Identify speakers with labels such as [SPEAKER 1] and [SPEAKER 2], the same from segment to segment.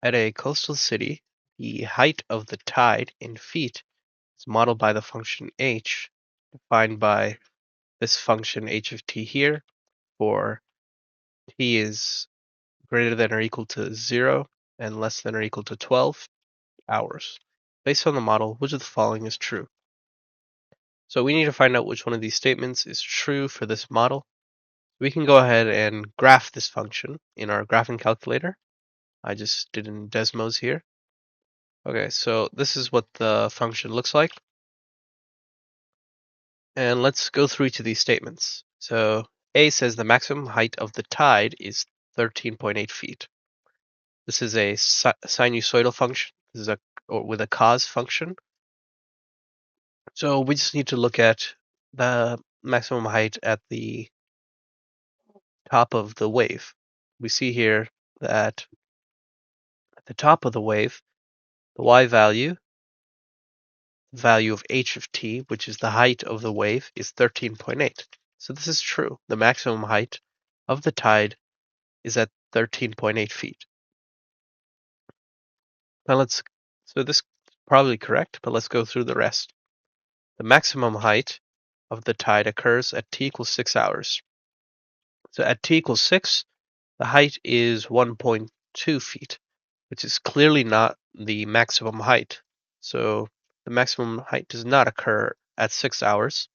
[SPEAKER 1] At a coastal city, the height of the tide in feet is modeled by the function h, defined by this function h of t here, for t is greater than or equal to 0 and less than or equal to 12 hours. Based on the model, which of the following is true? So we need to find out which one of these statements is true for this model. We can go ahead and graph this function in our graphing calculator. I just did in Desmos here. Okay, so this is what the function looks like. And let's go through each of these statements. So A says the maximum height of the tide is 13.8 feet. This is a sinusoidal function. This is with a cos function. So we just need to look at the maximum height at the top of the wave. We see here that at the top of the wave, the y value of h of t, which is the height of the wave, is 13.8. So this is true. The maximum height of the tide is at 13.8 feet. Now so this is probably correct, but let's go through the rest. The maximum height of the tide occurs at t equals 6 hours. So at t equals 6, the height is 1.2 feet, which is clearly not the maximum height. So the maximum height does not occur at 6 hours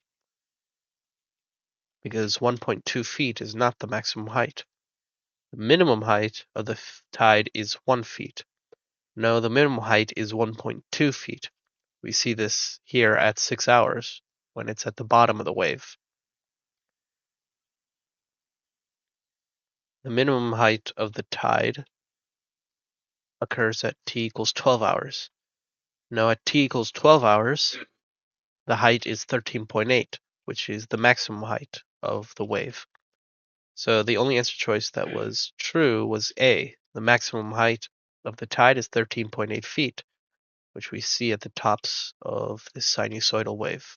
[SPEAKER 1] because 1.2 feet is not the maximum height. The minimum height of the tide is 1 feet. No, the minimum height is 1.2 feet. We see this here at 6 hours when it's at the bottom of the wave. The minimum height of the tide occurs at t equals 12 hours. No, at t equals 12 hours, the height is 13.8, which is the maximum height of the wave. So the only answer choice that was true was A. The maximum height of the tide is 13.8 feet, which we see at the tops of this sinusoidal wave.